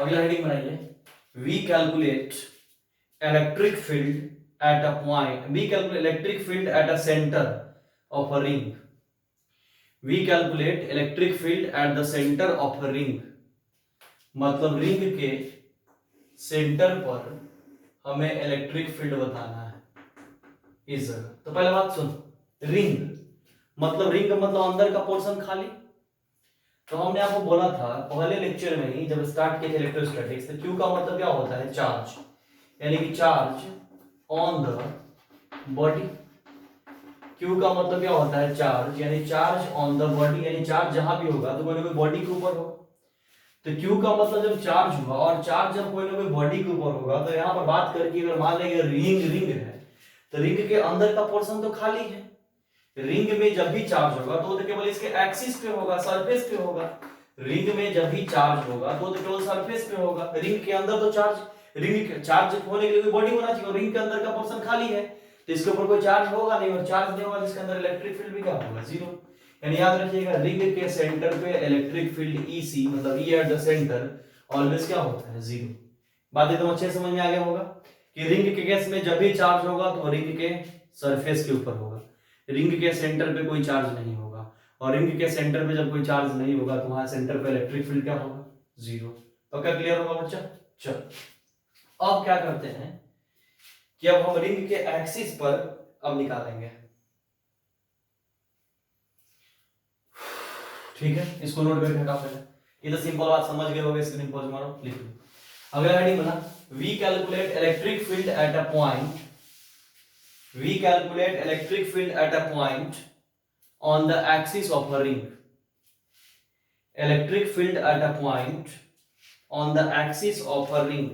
अगला हेडिंग बनाइए, we calculate electric field at a point, we calculate electric field at a center of a ring, we calculate electric field at the center of a ring, मतलब ring के center पर हमें electric field बताना है इस जगह। तो पहले बात सुन, रिंग रिंग मतलब अंदर का पोर्शन खाली। तो हमने आपको बोला था पहले लेक्चर में ही जब स्टार्ट किए थे इलेक्ट्रोस्टैटिक्स, तो क्यू का मतलब क्या होता है, चार्ज, यानी कि charge on the body. Q का मतलब क्या होता है, चार्ज, यानी चार्ज ऑन द बॉडी, यानी चार्ज जहां भी होगा तो कोई ना कोई बॉडी के ऊपर होगा। तो क्यू का मतलब जब चार्ज हुआ, और चार्ज जब कोई ना कोई बॉडी के ऊपर होगा, तो यहाँ पर बात करके अगर मान लेंगे रिंग रिंग है, तो रिंग के अंदर का पोर्शन तो खाली है। रिंग में जब भी चार्ज होगा तो केवल इसके एक्सिस पे होगा, सरफेस पे होगा। रिंग में जब भी चार्ज होगा तो केवल सरफेस पे होगा। रिंग के अंदर तो चार्ज, रिंग के चार्ज होने के लिए कोई बॉडी होना चाहिए, और रिंग के अंदर का पोर्शन खाली है, तो इसके ऊपर कोई चार्ज होगा नहीं, और चार्ज नहीं होगा जिसके अंदर इलेक्ट्रिक फील्ड भी क्या होगा, जीरो। यानी याद रखिएगा, रिंग के सेंटर पे इलेक्ट्रिक फील्ड ईसी, मतलब ई एट द सेंटर, ऑलवेज क्या होता है, जीरो। बात एकदम अच्छे से समझ में आ गया होगा कि रिंग के केस में जब भी चार्ज होगा तो रिंग के सरफेस के ऊपर होगा, रिंग के सेंटर पे कोई चार्ज नहीं होगा, और रिंग के सेंटर पे जब कोई चार्ज नहीं होगा तो वहां सेंटर पे इलेक्ट्रिक फील्ड क्या होगा, जीरो। तो क्या क्लियर होगा बच्चा? चल अब क्या करते हैं कि अब हम रिंग के एक्सिस पर अब निकालेंगे, ठीक है, इसको नोट करके हटा पहले। ये तो सिंपल बात समझ गए होगे, स्क्रीन पॉज मारो, लिख लो। अगला हेडिंग बना, we calculate electric field at a point, we calculate electric field at a point on the axis of a ring, electric field at a point on the axis of a ring,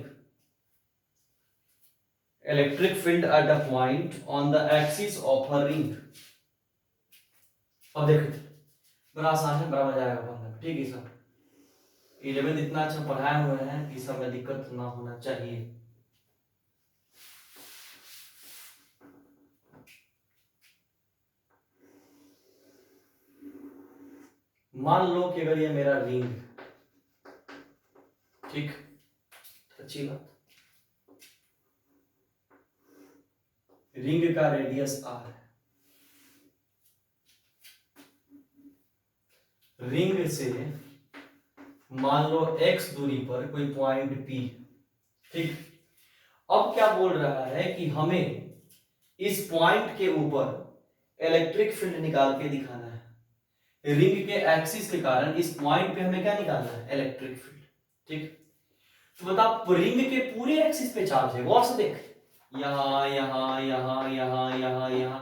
electric field at a point on the axis of a ring। अब देखो बड़ा आसान है, बड़ा मजा आएगा पढ़ने में, ठीक है सर। 11 इतना अच्छा पढ़ाए हुए हैं कि सब में दिक्कत ना होना चाहिए। मान लो कि अगर ये मेरा रिंग, ठीक, अच्छी बात, रिंग का रेडियस r है, रिंग से मान लो x दूरी पर कोई पॉइंट P, ठीक। अब क्या बोल रहा है कि हमें इस पॉइंट के ऊपर इलेक्ट्रिक फील्ड निकाल के दिखाना है। रिंग के एक्सिस के कारण इस पॉइंट पे हमें क्या निकालना है, इलेक्ट्रिक फील्ड, ठीक। तो बता, रिंग के पूरे एक्सिस पे चार्ज है, गौर से देख, यहां यहां यहां यहां यहां यहां,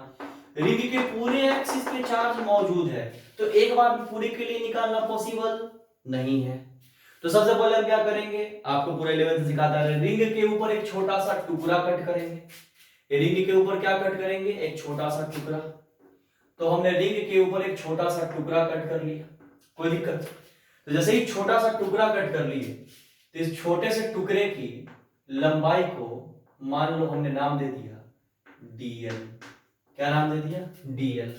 रिंग के पूरे एक्सिस पे चार्ज मौजूद है, तो एक बार में पूरे के लिए निकालना पॉसिबल नहीं है। तो सबसे पहले हम क्या करेंगे, आपको पूरा 11th सिखाता है, रिंग के ऊपर एक छोटा सा टुकड़ा कट करेंगे। रिंग के ऊपर क्या कट करेंगे, एक छोटा सा टुकड़ा। तो हमने रिंग के ऊपर एक छोटा सा टुकड़ा कट कर लिया, कोई दिक्कत? तो जैसे ही छोटा सा टुकड़ा कट कर लिए, तो इस छोटे से टुकड़े की लंबाई को मान लो हमने नाम दे दिया dl। क्या नाम दे दिया, dl।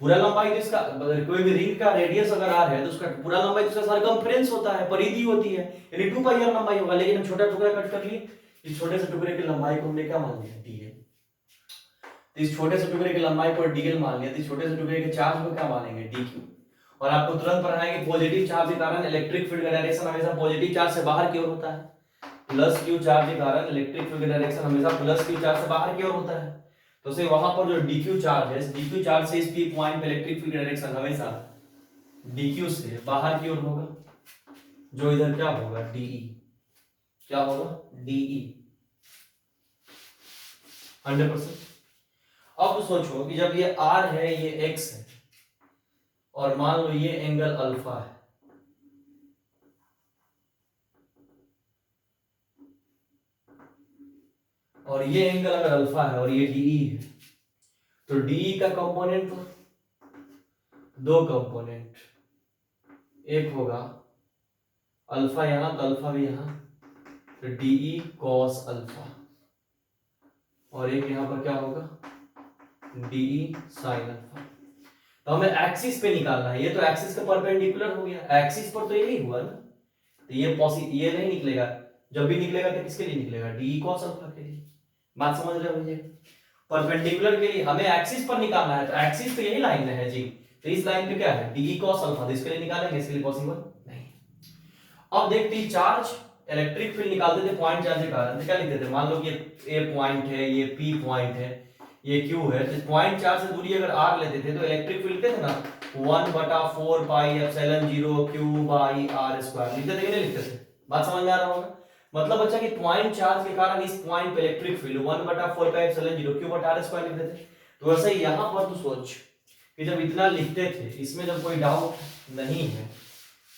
पूरा लंबाई तो इसका, कोई भी रिंग का रेडियस अगर r है तो उसका पूरा लंबाई तो उसका सरकमफ्रेंस होता है, परिधि होती है, यानी 2 पाई r लंबाई होगा। लेकिन हम छोटा टुकड़ा कट कर लिए, इस छोटे से टुकड़े की लंबाई को हमने क्या मान लिया, dl। तो इस छोटे से टुकड़े की लंबाई को dl मान लिया, तो इस छोटे से टुकड़े के चार्ज को क्या मानेंगे, dq। और आपको तुरंत पढ़ाएंगे पॉजिटिव चार्ज के कारण इलेक्ट्रिक फील्ड का डायरेक्शन हमेशा पॉजिटिव चार्ज से बाहर की ओर होता है, प्लस क्यू चार्ज के कारण इलेक्ट्रिक फील्ड का डायरेक्शन हमेशा प्लस क्यू चार्ज से बाहर की ओर होता है। तो से वहां पर जो dq चार्ज है, dq चार्ज से इस p पॉइंट पे इलेक्ट्रिक फील्ड का डायरेक्शन हमेशा dq से बाहर की ओर होगा, जो इधर क्या होगा, de। क्या होगा, de, 100%। अब सोचो कि जब ये r है, ये x है, और मान लो ये एंगल अल्फा है, और ये एंगल अगर अल्फा है और ये DE है, तो DE का कंपोनेंट दो कंपोनेंट, एक होगा अल्फा यहां तो अल्फा भी यहां, तो DE cos अल्फा, और एक यहां पर क्या होगा, DE sin अल्फा। तो हमें एक्सिस पे निकालना है, ये तो एक्सिस के परपेंडिकुलर हो गया, एक्सिस पर तो यही हुआ ना, तो ये नहीं निकलेगा, जब भी निकलेगा तो किसके लिए निकलेगा, डी कॉस अल्फा के लिए। बात समझ रहे हो मुझे? परपेंडिकुलर के लिए हमें एक्सिस पर निकालना है, तो एक्सिस तो यही लाइन है जी, तो इस लाइन पे क्या है, डी कॉस अल्फा, तो इसके लिए निकालेंगे, इसके लिए पॉसिबल नहीं। अब देखते हैं चार्ज इलेक्ट्रिक फील्ड निकालते थे पॉइंट चार्ज के कारण, तो क्या लिखते थे, मान लो कि ए पॉइंट है, ये पी पॉइंट है, ये क्यू है, तो पॉइंट चार्ज से दूरी अगर आर लेते थे तो इलेक्ट्रिक फील्ड लिखते थे ना 1/4 pi epsilon 0 q by are square, लिखते थे कि नहीं लिखते थे? बात समझ में आ रहा होगा? मतलब बच्चा कि पॉइंट चार्ज के कारण इस पॉइंट पे electric field 1/4 pi epsilon 0 Q बटा आर स्क्वायर लिखते थे। तो वैसे ही यहां पर तू सोच कि जब इतना लिखते थे, इसमें जब कोई डाउट नहीं है,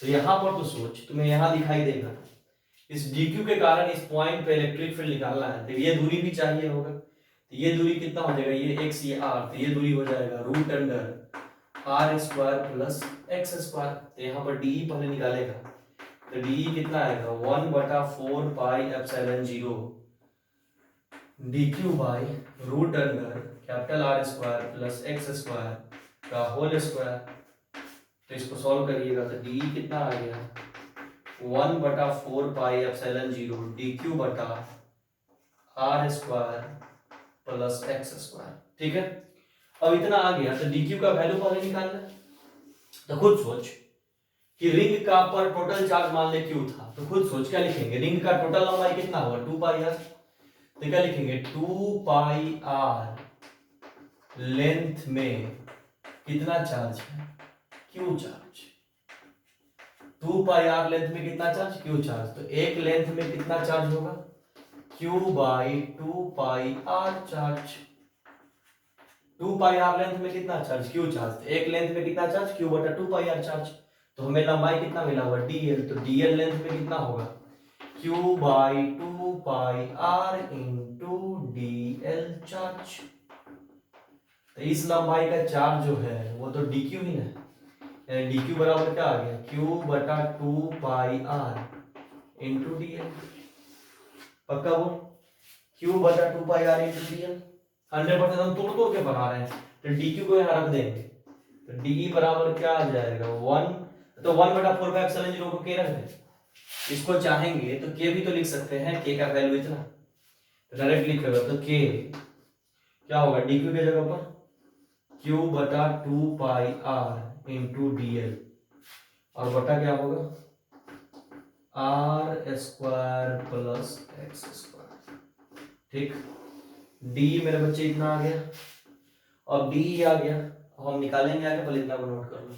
तो यहां पर तू सोच, तुम्हें यहां दिखाई देगा इस dq के कारण इस पॉइंट पे इलेक्ट्रिक फील्ड निकालना है, तो ये दूरी भी चाहिए होगा, तो ये दूरी कितना हो जाएगा, ये x ये r, तो ये दूरी हो जाएगा root under r square plus x square. तो यहाँ पर डी पहले निकालेगा, तो डी कितना आएगा 1/4 pi epsilon 0 dq by root under capital R square plus x square का होल स्क्वायर। तो इसको सॉल्व करिएगा, तो डी कितना आ गया 1/4 पाई एप्सिलॉन 0 dq बटा r square plus x square. ठीक है, अब इतना आ गया, तो dq का वैल्यू पहले निकालना है। तो खुद सोच कि रिंग का पर टोटल चार्ज मान ले q था, तो खुद सोच क्या लिखेंगे, रिंग का टोटल लंबाई कितना होगा 2 पाई r, तो क्या लिखेंगे 2 पाई r लेंथ में कितना चार्ज है, q चार्ज। 2 पाई r लेंथ में कितना चार्ज, q चार्ज, तो एक लेंथ में कितना चार्ज होगा, q by 2 pi r charge. 2 pi r length में कितना चार्ज, q चार्ज, तो एक लेंथ में कितना चार्ज, q बटा 2 पाई r चार्ज। तो हमें लंबाई कितना मिला हुआ dl, तो dl लेंथ में कितना होगा, q by 2 pi r into dl charge. तो इस लंबाई का चार्ज जो है वो तो dq ही ना, यानी dq बराबर क्या आ गया, q बटा 2 पाई r इंटू dl। पक्का वो q बटा 2 पाई r इंटू dl 100% हम तोड़ तोड़ के बना रहे हैं, तो dq को यहाँ रख देंगे, तो d बराबर क्या आ जाएगा 1, तो 1/4 पाई एप्सिलॉन 0 को k रख दे। इसको चाहेंगे तो k भी तो लिख सकते हैं, k का वैल्यू इतना, तो डायरेक्ट लिखेगा, तो k क्या होगा dq के जगह पर q बटा 2 पाई r इंटू dl, और बटा क्या होगा r square plus x square. ठीक, d मेरे बच्चे इतना आ गया, अब d आ गया, अब हम निकालेंगे आगे, पहले इतना को नोट कर लो।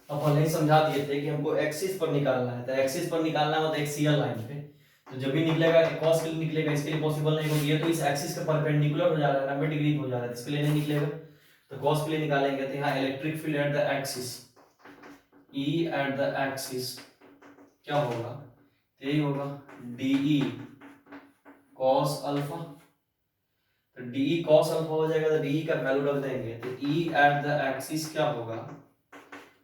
अब पहले ही समझा दिए थे कि हमको एक्सिस पर निकालना है, तो एक्सिस पर निकालना है मतलब एक्सियल लाइन पे, तो जब भी निकलेगा cos के लिए निकलेगा, इसके लिए पॉसिबल नहीं होगी, ये तो इस एक्सिस के परपेंडिकुलर हो जा रहा है, 90 डिग्री हो जा रहा है, इसके लिए नहीं निकलेगा, तो cos के लिए निकालेंगे, तो यहाँ electric field at the axis, E eight the axis क्या होगा, तो यही होगा DE cos अल्फा, तो DE cos अल्फा हो जाएगा, तो DE का वैल्यू रख देंगे, तो E एट द एक्सिस क्या होगा,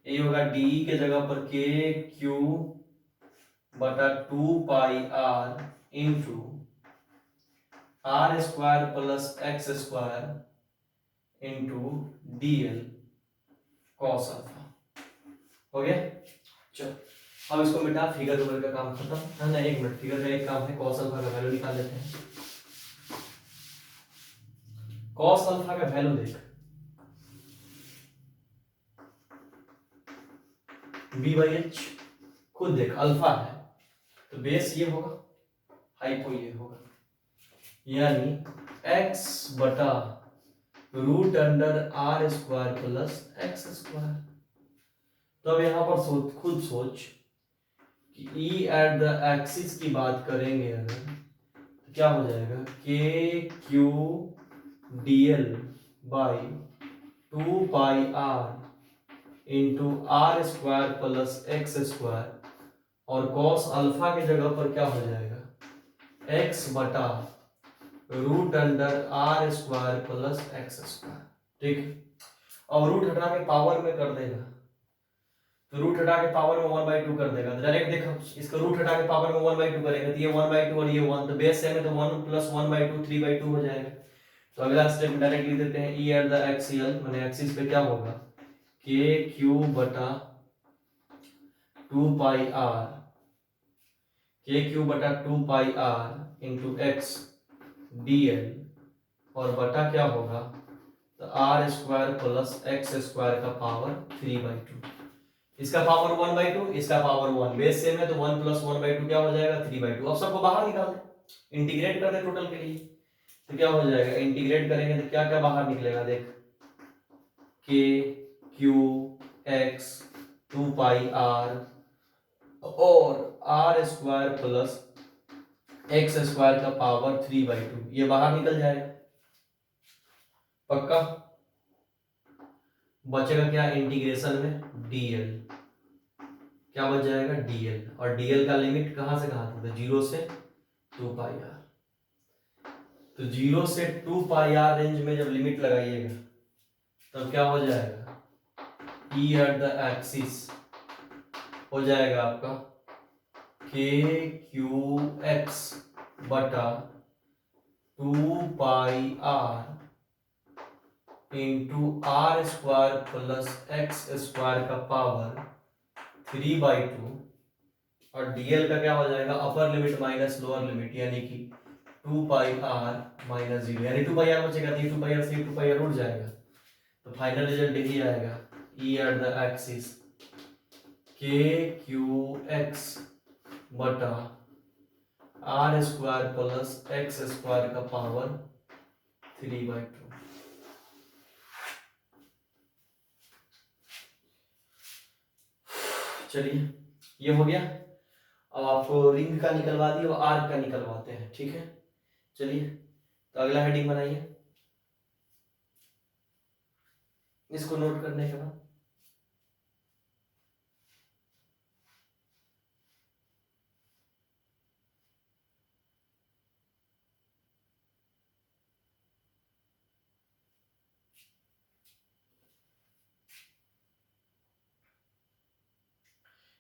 ये होगा डी के जगह पर के क्यू बटा 2 pi are into are square plus x square into D L cos alpha. हो गया, चलो अब इसको मिटा, फिगर ऊपर का काम खत्म है ना। 1 मिनट, फिगर का एक काम है, कॉस अल्फा का वैल्यू निकाल लेते हैं। कॉस अल्फा का वैल्यू देख, बी बाई एच, खुद देख अल्फा है तो बेस ये होगा, हाइपो ये होगा, यानी x बटा root under r square plus x square. तो अब यहां पर खुद सोच कि E एट द एक्सिस की बात करेंगे अगर, तो क्या हो जाएगा k q d l by 2 pi are into are square plus x square, और कॉस अल्फा की जगह पर क्या हो जाएगा एक्स बटा root under r square plus x square. ठीक, और रूट हटा के पावर में कर देगा, तो रूट हटा के पावर में 1/2 कर देगा। तो डायरेक्ट देखो, इसका रूट हटा के पावर में 1/2 करेगा तो ये 1/2 और ये 1, तो बेस सेम है तो 1 + 1/2 3/2 हो जाएगा। तो अगला स्टेप डायरेक्ट लिख देते हैं ई एट द एक्सियल, माने एक्सिस पे क्या होगा के क्यू बटा 2 पाई आर, के क्यू बटा 2 pi are into X D L, और बटा क्या होगा तो R square plus x square का पावर 3/2। इसका पावर 1/2, इसका पावर 1, बेस सेम है तो 1 + 1/2 क्या हो जाएगा 3/2। अब सबको बाहर निकाल दे, इंटीग्रेट कर दे टोटल के लिए, तो क्या हो जाएगा इंटीग्रेट करेंगे तो क्या क्या बाहर निकलेगा देख, k q x 2 pi r और r square plus x square का पावर 3/2, ये बाहर निकल जाएगा पक्का। बचेगा क्या इंटीग्रेशन में डीएल, क्या बच जाएगा डीएल, और डीएल का लिमिट कहां से कहां तक, 0 से 2 पाई आर। तो 0 से 2 पाई आर रेंज में जब लिमिट लगाइएगा तब क्या हो जाएगा ई एट द एक्सिस हो जाएगा आपका के क्यू एक्स बटा 2 pi are into are square plus x square का पावर 3/2, और डीएल का क्या हो जाएगा upper limit minus lower limit, यानी कि 2 पाई आर माइनस 0, यानी 2 पाई आर बचेगा, 2 पाई आर से 2 पाई आर उड़ जाएगा, तो फाइनल रिजल्ट यही आएगा E at the axis k q x बटा r square plus x square का पावर 3/2। चलिए ये हो गया। अब आपको रिंग का निकलवा दिए और आर्क का निकलवाते हैं, ठीक है। चलिए तो अगला हेडिंग बनाइए, इसको नोट करने के बाद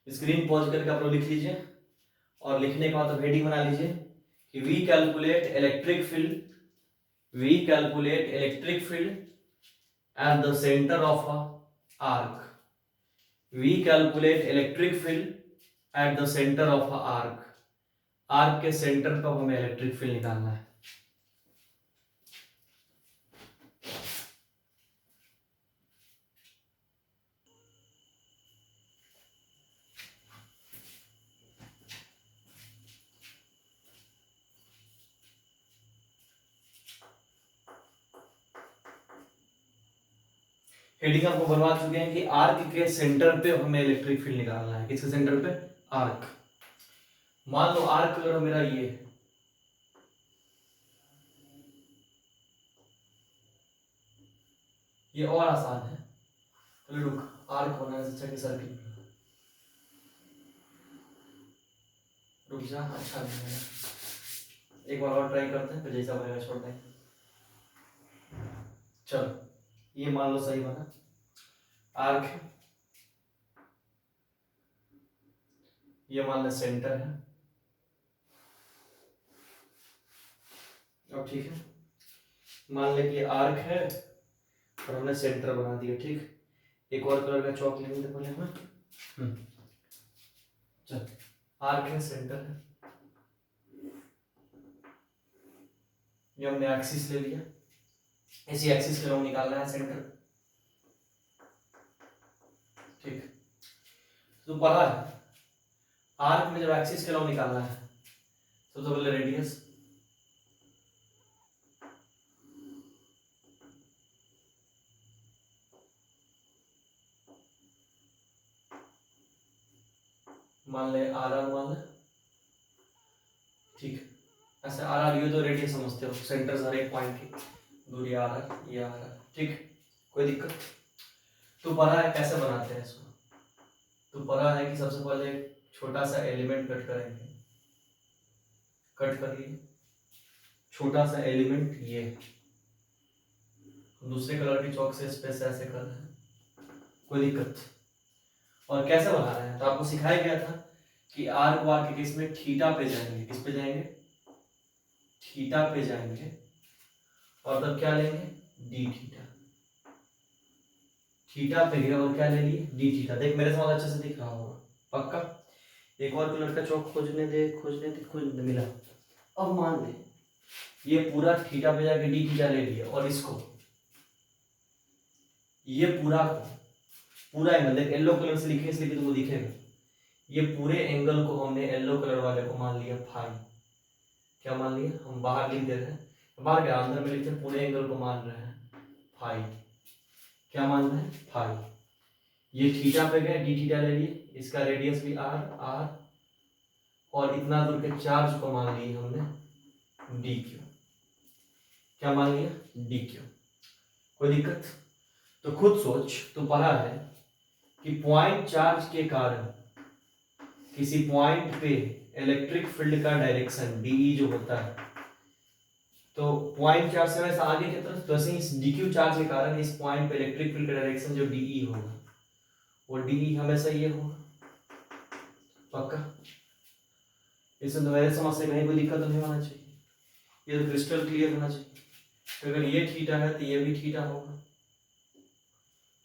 स्क्रीन पॉज करके आप लोग लिख लीजिए, और लिखने के बाद अब हेडिंग बना लीजिए कि we calculate electric field, we calculate electric field at the center of a arc, we calculate electric field at the center of a arc, arc के सेंटर पर हमें इलेक्ट्रिक फील्ड निकालना है। हेडिंग आपको बनवा चुके हैं कि आर्क के सेंटर पे हमें इलेक्ट्रिक फील्ड निकालना है। किसके सेंटर पे, आर्क। मान लो आर्क अगर मेरा ये है, ये और आसान है, चलो रुक, आर्क बनाने से अच्छा कि सर्किल, रुक जा, अच्छा नहीं है, एक बार और ट्राई करते हैं, फिर जैसा बनेगा छोड़ देंगे। चलो ये मान लो सही बना, आर्क है, ये मान लो सेंटर है, अब ठीक है, मान ले कि आर्क है और हमने सेंटर बना दिया, ठीक। एक और कलर का चौक लेंगे पहले हमें, चल, आर्क है, सेंटर है, ये हमने एक्सिस ले लिया, इसी एक्सिस के लोग निकालना है सेंटर, ठीक। तो पढ़ा है आर्क में जब एक्सिस के लोग निकालना है तो पहले रेडियस, मान ले आर मान ले, ठीक। ऐसे आर आर, ये तो रेडियस समझते हो, सेंटर से हर एक पॉइंट की दूरी आर आर, ये आर आर, ठीक, कोई दिक्कत? तो पढ़ा है कैसे बनाते हैं इसको? तो पढ़ा है कि सबसे पहले छोटा सा एलिमेंट कट करेंगे, कट कर लिए छोटा सा एलिमेंट, ये दूसरे कलर की चौक से इस पे से ऐसे कर रहे हैं, कोई दिक्कत? और कैसे बना रहे हैं? तो आपको सिखाया गया था कि आर को आर के केस में थीटा पे जाएंगे, किस पे जाएंगे? थीटा पे जाएंगे, और तब क्या लेंगे? D theta. थीटा पे गए और क्या ले लिए? D theta. देख मेरे साथ अच्छे से दिख रहा होगा पक्का? एक और कलर का चौक खोजने दे, खोजने दे, मिला। अब मान ले ये पूरा थीटा पे जाके डी थीटा ले लिया, और इसको ये पूरा एंगल देख, येलो कलर से लिखे इसलिए तुमको दिखेगा, ये पूरे एंगल को हमने येलो कलर वाले को मान लिया फाई। क्या मान लिया? हम बाहर लिख दे रहे हैं, बाहर क्या अंदर में लिखते हैं, पूरे एंगल को मान रहे हैं फाई। क्या मान रहे हैं? फाई। ये थीटा पे गए, डी थीटा ले लिए, इसका रेडियस भी आर आर, और इतना दूर के चार्ज को मान लिए हमने डी क्यू। क्या मान लिया? D Q. कोई दिक्कत? तो खुद सोच, तो पढ़ा है कि पॉइंट चार्ज के कारण किसी पॉइंट पे इलेक्ट्रिक फील्ड का डायरेक्शन डीई जो होता है, तो पॉइंट चार्ज से वैसे आगे की तरफ, तो ऐसे इस डीक्यू चार्ज के कारण इस पॉइंट पे इलेक्ट्रिक फील्ड का डायरेक्शन जो डीई होगा, वो डीई हमेशा ये होगा, पक्का? इसमें तो मेरे समझ से कहीं कोई दिक्कत नहीं होना चाहिए, ये तो क्रिस्टल क्लियर होना चाहिए। तो अगर ये थीटा है तो ये भी थीटा होगा।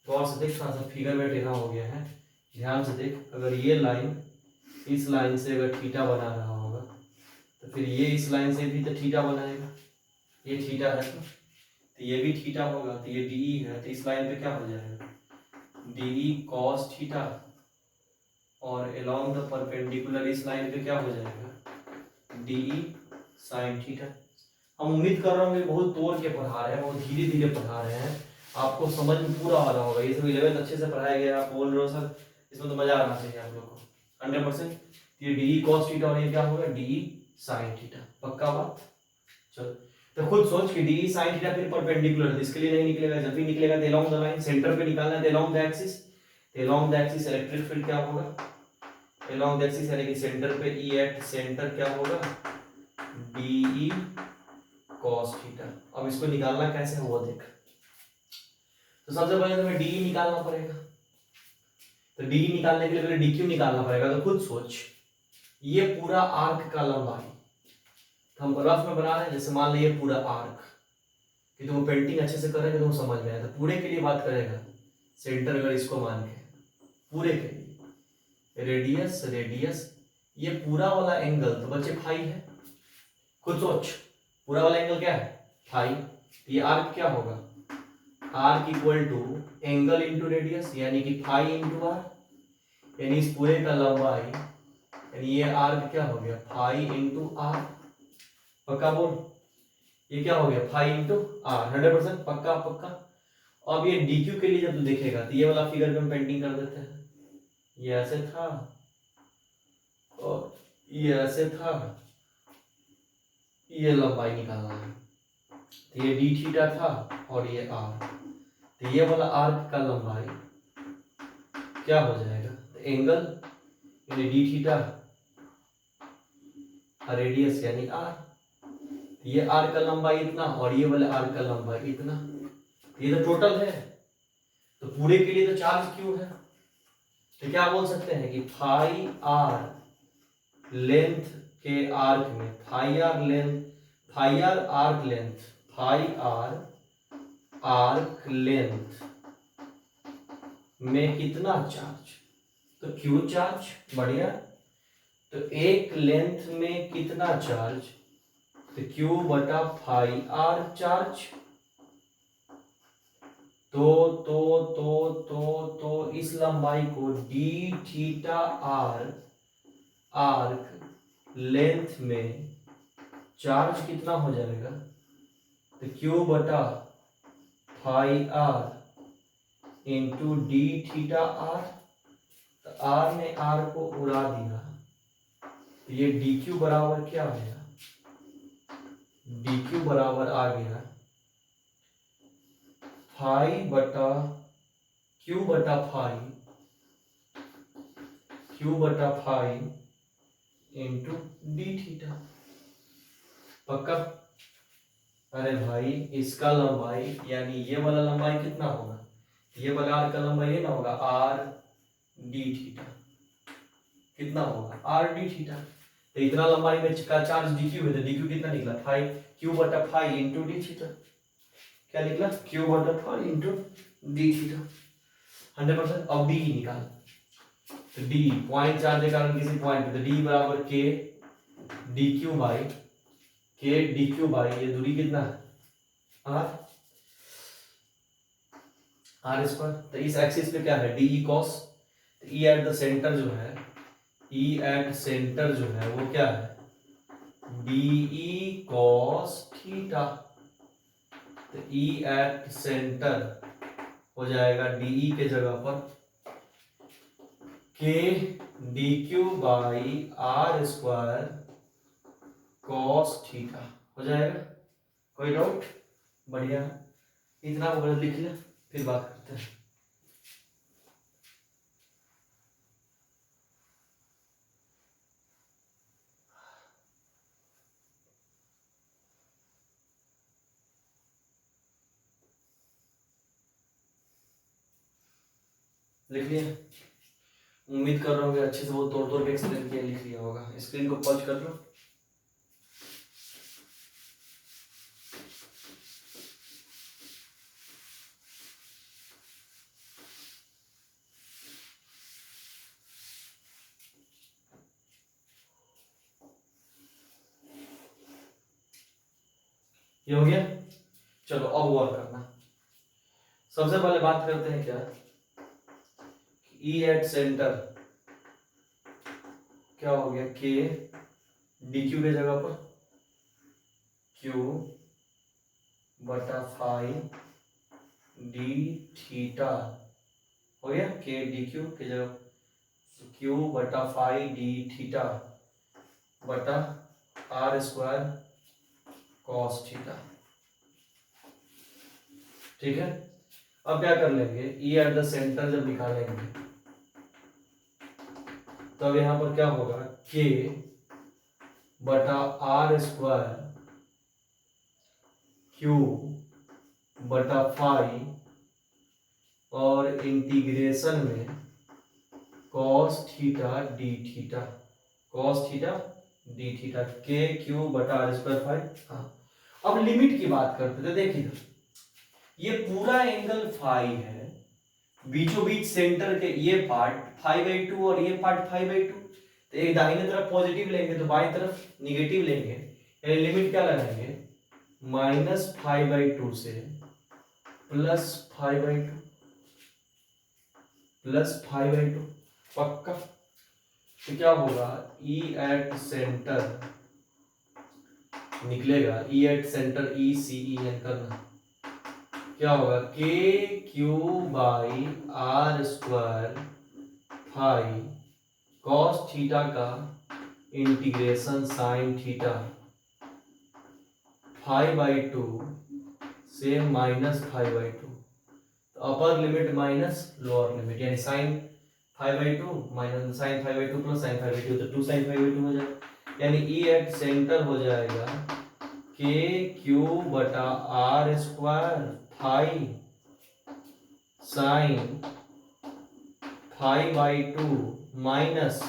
गौर से देख, थोड़ा सा फिगर में टेढ़ा हो गया है, ध्यान से देख। अगर ये लाइन इस लाइन से अगर थीटा बना रहा होगा, तो फिर ये इस लाइन से भी तो थीटा बनाएगा, ये थीटा है तो ये भी थीटा होगा, तो ये डीई है, तो इस लाइन पे क्या हो जाएगा? डीई कॉस थीटा, और अलोंग द परपेंडिकुलर इस लाइन पे क्या हो जाएगा? DE sine theta. हम उम्मीद कर रहा हूँ कि बहुत तोड़ के पढ़ा रहे हैं, बहुत धीरे धीरे पढ़ा रहे हैं, आपको समझ में पूरा आ रहा होगा। ये सब 11th अच्छे से पढ़ाया गया, आप बोल रहे हो सर इसमें तो मजा आना चाहिए आप लोग को 100%। ये डी कॉस थीटा और ये क्या होगा? डी साइन थीटा, पक्का बात? चलो, तो खुद सोच कि डी साइन थीटा फिर परपेंडिकुलर, इसके लिए नहीं निकलेगा, जब भी निकलेगा तो अलोंग द लाइन, सेंटर पे निकालना है, along the axis. Along the axis electric field क्या होगा? अलोंग द एक्सिस यानी कि सेंटर पे ई एट सेंटर क्या होगा? D cos theta. अब इसको निकालना कैसे है वो देख। तो सबसे पहले तुम्हें डी निकालना पड़ेगा, तो डी निकालने के लिए पहले डी क्यू निकालना पड़ेगा। तो खुद सोच, ये पूरा आर्क का लंबाई हम रफ में बना रहे हैं, जैसे मान लीजिए पूरा आर्क, कि तुम पेंटिंग अच्छे से करेंगे तो समझ में आएगा। तो पूरे के लिए बात करेगा, सेंटर अगर इसको मान के, पूरे के लिए रेडियस रेडियस, ये पूरा वाला एंगल तो बच्चे फाई है। खुद सोच, पूरा वाला एंगल क्या है? फाई। ये आर्क क्या होगा? Arc equal to angle into radius, यानी कि फाई इंटू आर, यानी इस पूरे का लंबाई, यानी ये आर्क क्या हो गया? Phi into r. पक्का बोल, ये क्या हो गया? Phi into are. 100% पक्का पक्का। अब ये डीक्यू के लिए जब तू देखेगा तो ये वाला फिगर पे हम पेंटिंग कर देते हैं, ये ऐसे था और ये ऐसे था, ये लंबाई निकालना है, तो ये डी थीटा था और ये आर, तो ये वाला आर्क का लंबाई क्या हो जाएगा? तो एंगल यानी डी थीटा, रेडियस यानी आर, ये आर का लंबाई इतना और ये वाले आर का लंबाई इतना, ये तो टोटल है। तो पूरे के लिए तो चार्ज क्यू है, तो क्या बोल सकते हैं कि फाई आर लेंथ के आर्क में, phi r length, phi r arc length, phi r arc length में कितना चार्ज? तो क्यू चार्ज, बढ़िया। तो एक लेंथ में कितना चार्ज? तो क्यू बटा फाई आर चार्ज। तो इस लंबाई को d theta r arc length में चार्ज कितना हो जाएगा? तो क्यू बटा phi r into d theta r. तो आर ने आर को उड़ा दिया, तो ये डी क्यू बराबर क्या आएगा? डी क्यू बराबर आ गया फाई बटा क्यू बटा फाई इंटू डी थीटा। पक्का? अरे भाई इसका लंबाई यानी ये वाला लंबाई कितना होगा, ये वाला आर का लंबाई है ना होगा आर डी थीटा। कितना होगा आर डी थीटा। तो इतना लंबाई में का चार्ज डी क्यू है, तो डी क्यू कितना निकला फाई क्यू बटा फाई इंटू डी थीटा। क्या निकला क्यू बटा फाई इंटू डी थीटा 100%। अब डी निकाल, तो डी पॉइंट चार्ज के कारण किसी पॉइंट पे, तो डी बराबर के डी क्यू बाई ये दूरी कितना है आर स्क्वायर। तो इस एक्सिस पे क्या है D E cos, E at the centre जो है वो क्या है डी ई कॉस थीटा। तो ई एट सेंटर हो जाएगा डी ई के जगह पर k d q by are square cos theta हो जाएगा। कोई डाउट? बढ़िया, इतना वो लिख लिया, फिर बात करते हैं। लिख लिया? उम्मीद कर रहा हूँ कि अच्छे से वो तोड़ तोड़ के एक्सप्लेन किया लिख लिया होगा। स्क्रीन को पॉज कर लो। ये हो गया। चलो अब वर्क करना। सबसे पहले बात करते हैं क्या ई एट सेंटर क्या हो गया के डी क्यू के जगह पर क्यू बटा फाई डी थीटा हो गया। के डी क्यू के जगह क्यू बटा फाई डी थीटा बटा आर स्क्वायर कॉस थीटा। ठीक है, अब क्या कर लेंगे ई एट द सेंटर जब निकालेंगे तब तो यहां पर क्या होगा के बटा आर स्क्वायर क्यू बटा फाई और इंटीग्रेशन में कॉस थीटा डी थीटा के क्यू बटा आर स्क्वायर फाई। हाँ, अब लिमिट की बात करते थे। देखिए ये पूरा एंगल फाई है, बीचों बीच सेंटर के ये पार्ट 5/2 और ये पार्ट 5/2। तो एक दाहिने तरफ पॉजिटिव लेंगे तो बाईं तरफ निगेटिव लेंगे, यानी लिमिट क्या लगाएंगे -5/2 से +5/2 पक्का। तो क्या होगा ई एट सेंटर निकलेगा, E at centre E C E N करना क्या होगा K Q by are square phi cos theta का इंटीग्रेशन साइन थीटा 5/2 से -5/2। तो upper limit minus lower limit, यानी sine 5/2 minus sine 5/2 plus sine 5/2, तो 2 साइन 5/2 हो जाएगा। यानी ई एट सेंटर हो जाएगा के क्यू बटा r square phi sine 5/2 minus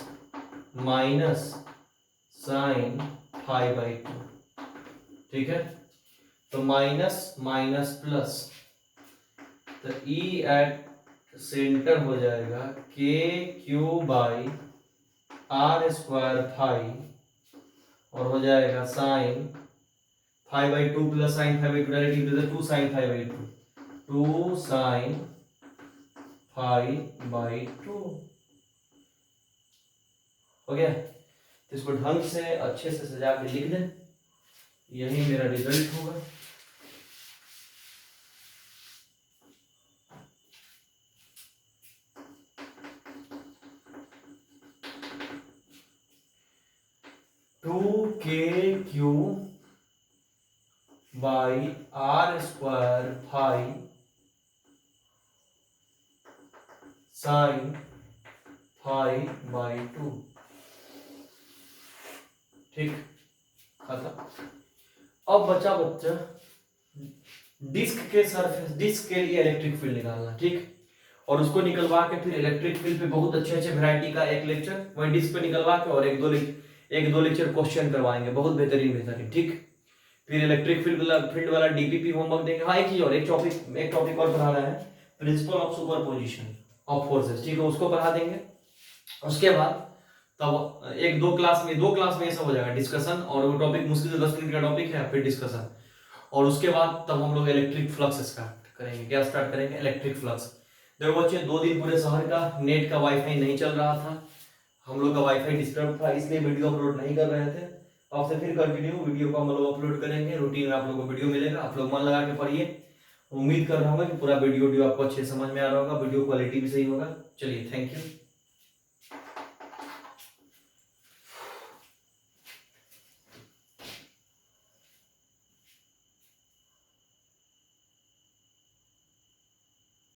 sine 5/2। ठीक है, तो माइनस माइनस प्लस, तो ई एट सेंटर हो जाएगा k Q by are square phi और हो जाएगा sine 5/2 plus sine 5/2 directly 2 sine 5/2 2 sine 5/2 हो गया। तो इसको ढंग से अच्छे से सजा के लिख दें, यही मेरा रिजल्ट होगा। Two k Q by are square phi sine phi by 2। ठीक, खत्म। अब बच्चा डिस्क के सरफेस, डिस्क के लिए इलेक्ट्रिक फील्ड निकालना। ठीक, और उसको निकलवा के फिर इलेक्ट्रिक फील्ड पे बहुत अच्छे अच्छे वैरायटी का एक लेक्चर वही डिस्क पे निकलवा के और एक दो लेक्चर क्वेश्चन करवाएंगे, बहुत बेहतरीन। ठीक, फिर इलेक्ट्रिक फील्ड वाला डीपीपी होमवर्क देंगे। हाँ, एक चीज और, एक टॉपिक और पढ़ा रहा है, principle of superposition of forces. ठीक है, उसको पढ़ा देंगे। उसके बाद तब एक दो क्लास में ये सब हो जाएगा डिस्कशन, और वो टॉपिक मुश्किल से 10 मिनट का टॉपिक है, फिर डिस्कशन। और उसके बाद तब हम लोग इलेक्ट्रिक फ्लक्स स्टार्ट करेंगे। क्या स्टार्ट करेंगे? Electric flux. देखो बच्चे, 2 दिन पूरे शहर का नेट का वाईफाई नहीं चल रहा था, हम लोग का वाईफाई डिस्टर्ब था, इसलिए वीडियो अपलोड नहीं कर रहे थे। आपसे फिर कंटिन्यू वीडियो को हम लोग अपलोड करेंगे, रूटीन में आप लोगों को वीडियो मिलेगा, आप लोग मन लगा के पढ़िए। उम्मीद कर रहा हूँ कि पूरा वीडियो आपको अच्छे समझ में आ रहा होगा, वीडियो क्वालिटी भी सही होगा। चलिए, थैंक यू।